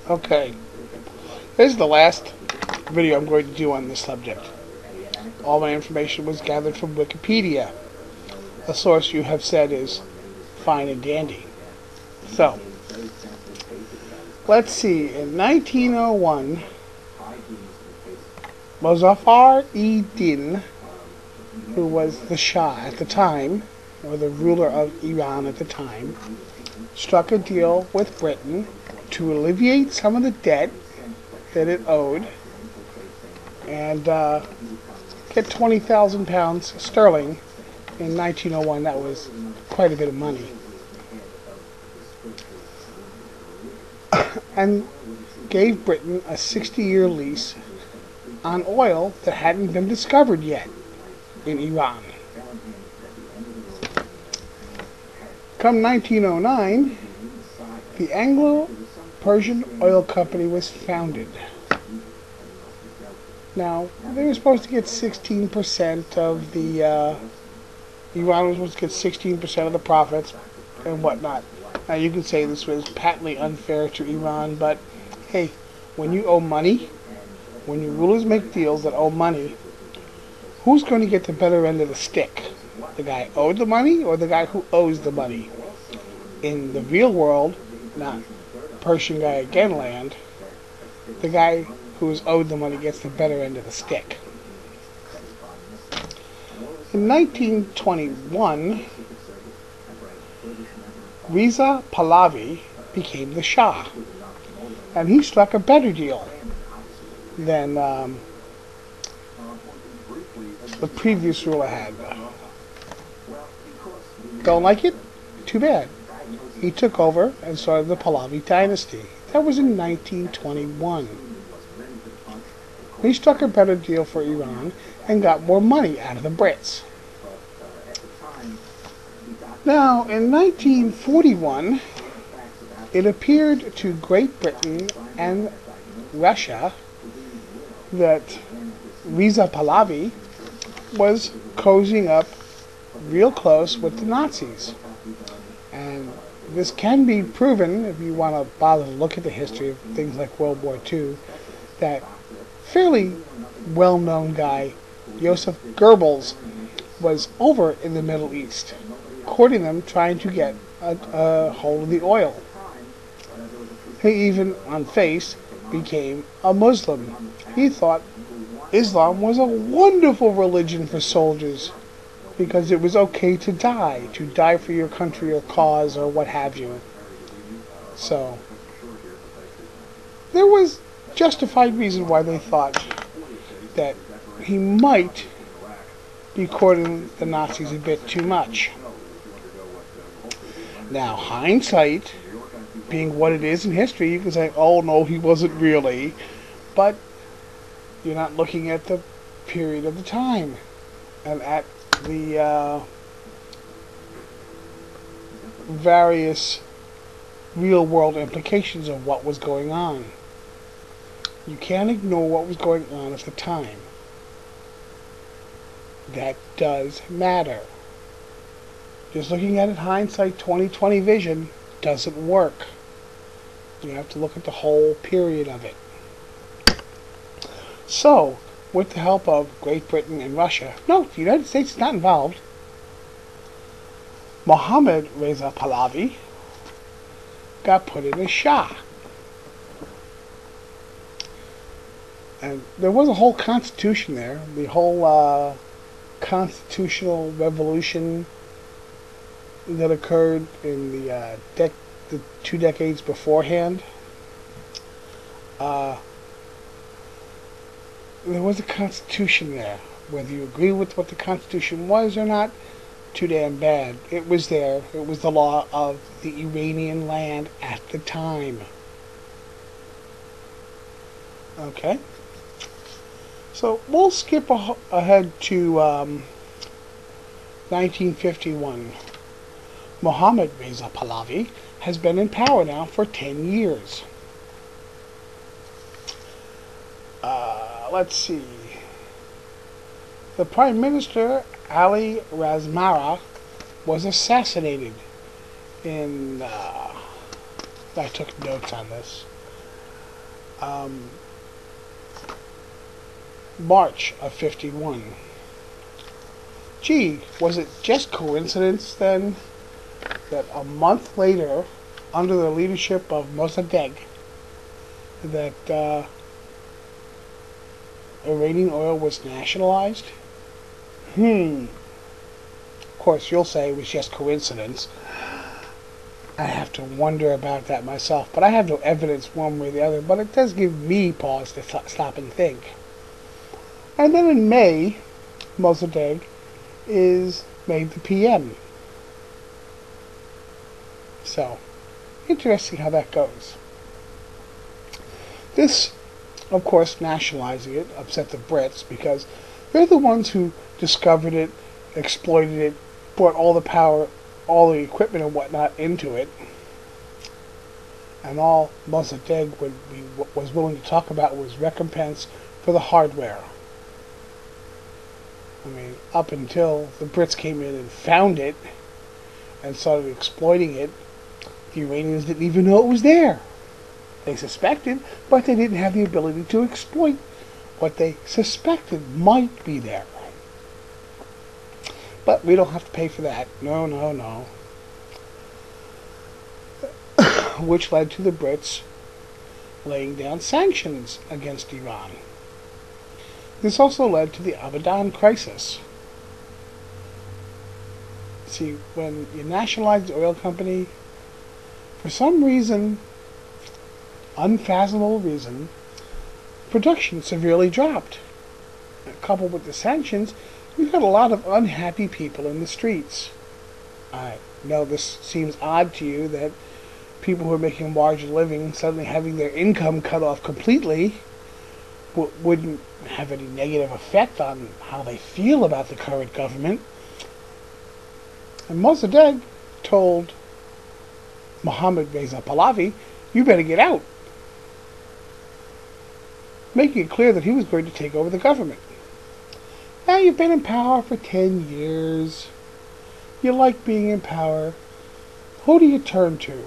Okay, this is the last video I'm going to do on this subject. All my information was gathered from Wikipedia, a source you have said is fine and dandy. So, let's see. In 1901, Muzaffar-e-Din, who was the Shah at the time, or the ruler of Iran at the time, struck a deal with Britain to alleviate some of the debt that it owed and get 20,000 pounds sterling in 1901. That was quite a bit of money. And gave Britain a 60-year lease on oil that hadn't been discovered yet in Iran. Come 1909, the Anglo-Persian Oil Company was founded. Now, they were supposed to get 16% of the, Iran was supposed to get 16% of the profits and whatnot. Now, you can say this was patently unfair to Iran, but hey, when you owe money, when your rulers make deals that owe money, who's going to get the better end of the stick? The guy who owed the money or the guy who owes the money? In the real world, not Persian guy again land, the guy who is owed the money gets the better end of the stick. In 1921, Reza Pahlavi became the Shah, and he struck a better deal than the previous ruler had. Don't like it? Too bad. He took over and started the Pahlavi dynasty. That was in 1921. He struck a better deal for Iran and got more money out of the Brits. Now, in 1941, it appeared to Great Britain and Russia that Reza Pahlavi was cozying up real close with the Nazis. And this can be proven, if you want to bother to look at the history of things like World War II, that fairly well-known guy, Joseph Goebbels, was over in the Middle East, courting them, trying to get a hold of the oil. He even, on face, became a Muslim. He thought Islam was a wonderful religion for soldiers because it was okay to die for your country or cause or what have you. So, there was justified reason why they thought that he might be courting the Nazis a bit too much. Now, hindsight, being what it is in history, you can say, oh no, he wasn't really, but you're not looking at the period of the time and at the various real-world implications of what was going on. You can't ignore what was going on at the time. That does matter. Just looking at it hindsight 20/20 vision doesn't work. You have to look at the whole period of it. So, with the help of Great Britain and Russia, no, the United States is not involved, Mohammad Reza Pahlavi got put in as Shah. And there was a whole constitution there, the whole constitutional revolution that occurred in the 2 decades beforehand. There was a constitution there. Whether you agree with what the constitution was or not, too damn bad. It was there. It was the law of the Iranian land at the time. Okay? So we'll skip ahead to 1951. Mohammad Reza Pahlavi has been in power now for 10 years. Let's see. The Prime Minister, Ali Razmara, was assassinated in... I took notes on this. March of 51. Gee, was it just coincidence then that a month later, under the leadership of Mossadegh, that Iranian oil was nationalized? Of course, you'll say it was just coincidence. I have to wonder about that myself, but I have no evidence one way or the other, but it does give me pause to stop and think. And then in May, Mossadegh is made the PM. So, interesting how that goes. This, of course, nationalizing it upset the Brits because they're the ones who discovered it, exploited it, brought all the power, all the equipment and whatnot into it. And all Mossadegh was willing to talk about was recompense for the hardware. I mean, up until the Brits came in and found it and started exploiting it, the Iranians didn't even know it was there. They suspected, but they didn't have the ability to exploit what they suspected might be there. But we don't have to pay for that. No, no, no. Which led to the Brits laying down sanctions against Iran. This also led to the Abadan crisis. See, when you nationalize the oil company, for some reason, unfathomable reason, production severely dropped. Coupled with the sanctions, you've got a lot of unhappy people in the streets. I know this seems odd to you that people who are making a large living suddenly having their income cut off completely wouldn't have any negative effect on how they feel about the current government. And Mossadegh told Mohammad Reza Pahlavi, you better get out, making it clear that he was going to take over the government. Now, you've been in power for 10 years. You like being in power. Who do you turn to?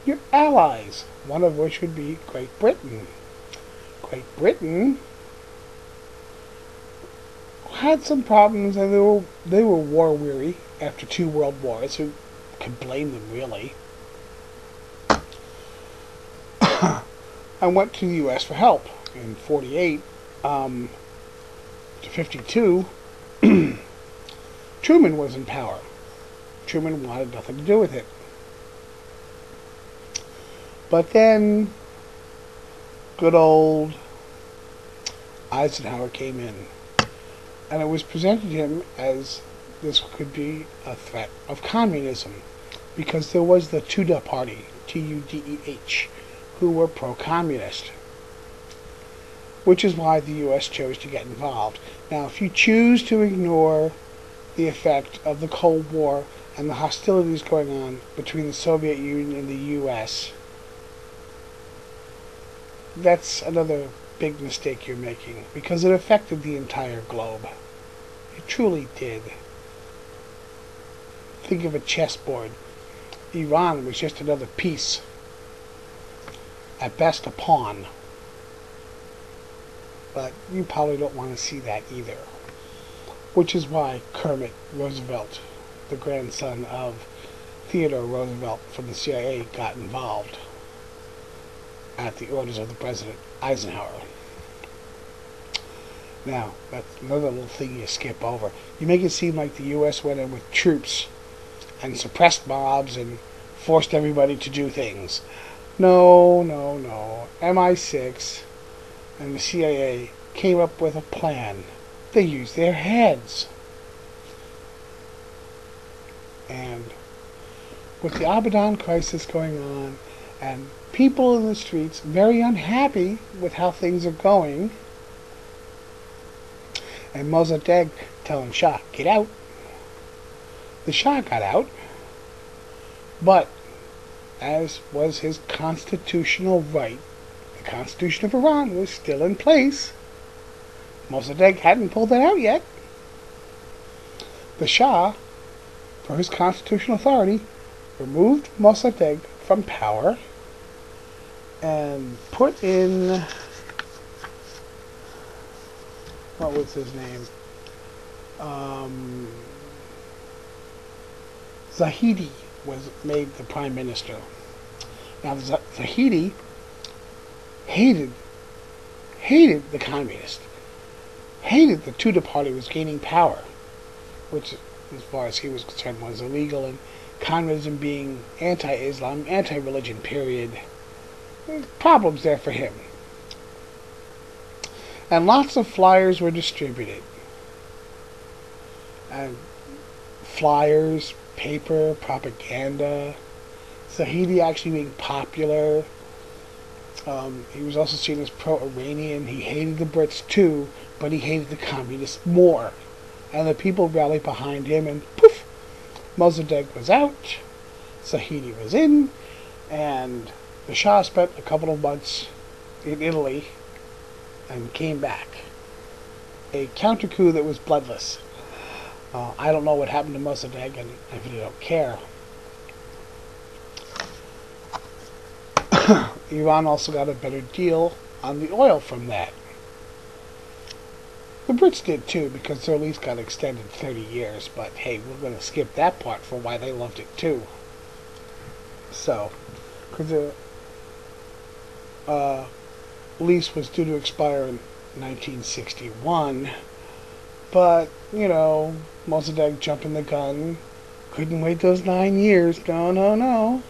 Your allies, one of which would be Great Britain. Great Britain had some problems, and they were war weary after 2 world wars. Who could blame them, really? I went to the U.S. for help in 48 to 52. Truman was in power. Truman wanted nothing to do with it. But then good old Eisenhower came in, and it was presented to him as this could be a threat of communism, because there was the Tudeh Party, T-U-D-E-H, who were pro-communist, which is why the U.S. chose to get involved. Now, if you choose to ignore the effect of the Cold War and the hostilities going on between the Soviet Union and the U.S., that's another big mistake you're making, because it affected the entire globe. It truly did. Think of a chessboard. Iran was just another piece. At best, a pawn. But you probably don't want to see that either. Which is why Kermit Roosevelt, the grandson of Theodore Roosevelt from the CIA, got involved at the orders of the President Eisenhower. Now, that's another little thing you skip over. You make it seem like the U.S. went in with troops and suppressed mobs and forced everybody to do things. No, no, no. MI6 and the CIA came up with a plan. They used their heads. And with the Abadan crisis going on, and people in the streets very unhappy with how things are going, and Mossadegh telling Shah, get out. The Shah got out, but as was his constitutional right, the Constitution of Iran was still in place. Mossadegh hadn't pulled that out yet. The Shah, for his constitutional authority, removed Mossadegh from power and put in, what was his name? Zahedi was made the prime minister. Now Zahedi hated the communists, hated the Tudor party was gaining power, which, as far as he was concerned, was illegal, and communism being anti-Islam, anti-religion, period. Problems there for him. And lots of flyers were distributed. And flyers, paper, propaganda. Zahedi actually being popular. He was also seen as pro-Iranian. He hated the Brits too, but he hated the communists more. And the people rallied behind him, and poof, Mossadegh was out, Zahedi was in, and the Shah spent a couple of months in Italy and came back. A counter-coup that was bloodless. I don't know what happened to Mossadegh, and I really don't care. Iran also got a better deal on the oil from that. The Brits did too, because their lease got extended 30 years, but hey, we're going to skip that part for why they loved it too. So, because the lease was due to expire in 1961, but, you know, Mossadegh jumping the gun, couldn't wait those 9 years, no.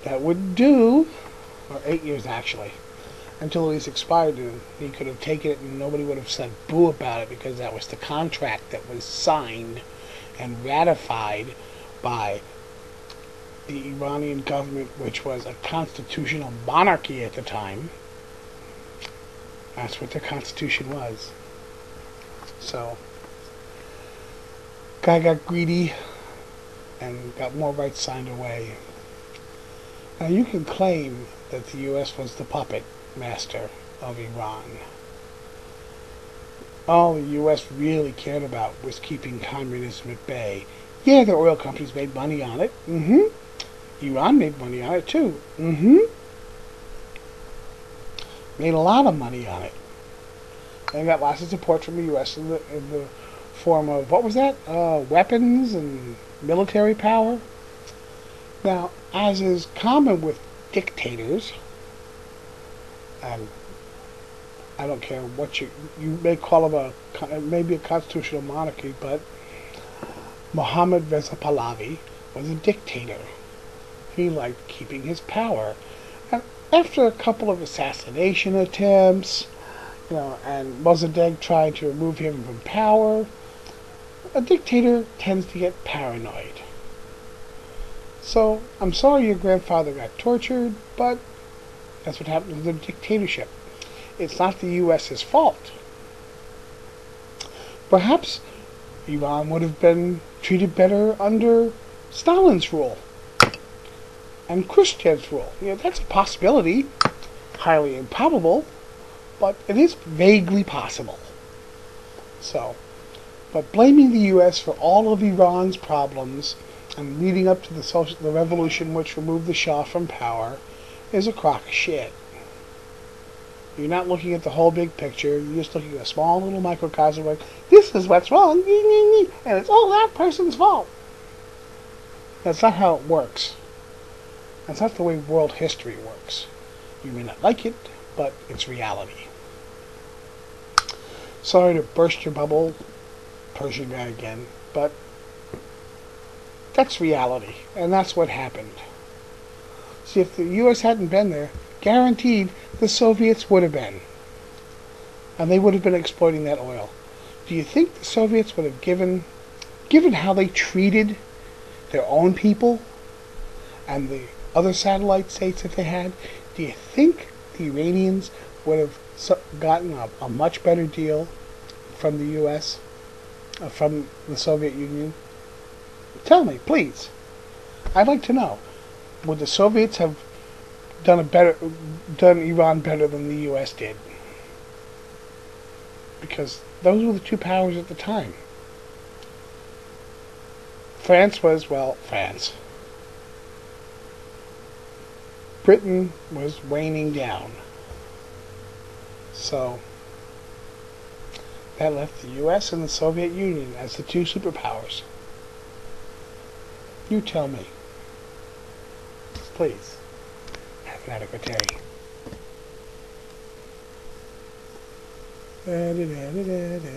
That would do, or 8 years actually, until the lease expired, and he could have taken it and nobody would have said boo about it, because that was the contract that was signed and ratified by the Iranian government, which was a constitutional monarchy at the time. That's what their constitution was. So, guy got greedy and got more rights signed away. Now you can claim that the U.S. was the puppet master of Iran. All the U.S. really cared about was keeping communism at bay. Yeah, the oil companies made money on it. Iran made money on it too. Made a lot of money on it. And got lots of support from the U.S. in the form of, what was that? Weapons and military power. Now, as is common with dictators, and I don't care what you may call him maybe a constitutional monarchy, but Mohammad Reza Pahlavi was a dictator. He liked keeping his power. And after a couple of assassination attempts, and Mossadegh tried to remove him from power, a dictator tends to get paranoid. So, I'm sorry your grandfather got tortured, but that's what happened to the dictatorship. It's not the U.S.'s fault. Perhaps Iran would have been treated better under Stalin's rule and Khrushchev's rule. That's a possibility. Highly improbable, but it is vaguely possible. So, but blaming the U.S. for all of Iran's problems and leading up to the revolution which removed the Shah from power is a crock of shit. You're not looking at the whole big picture. You're just looking at a small little microcosm like, this is what's wrong, and it's all that person's fault. That's not how it works. That's not the way world history works. You may not like it, but it's reality. Sorry to burst your bubble, Persian guy again, but that's reality, and that's what happened. See, if the U.S. hadn't been there, guaranteed the Soviets would have been. And they would have been exploiting that oil. Do you think the Soviets would have given how they treated their own people and the other satellite states that they had, do you think the Iranians would have gotten a much better deal from the U.S., from the Soviet Union? Tell me, please. I'd like to know. Would the Soviets have done Iran better than the U.S. did? Because those were the two powers at the time. France was, well, France. Britain was waning down. So that left the U.S. and the Soviet Union as the two superpowers. You tell me. Please. Have an adequate day. Da, da, da, da, da, da.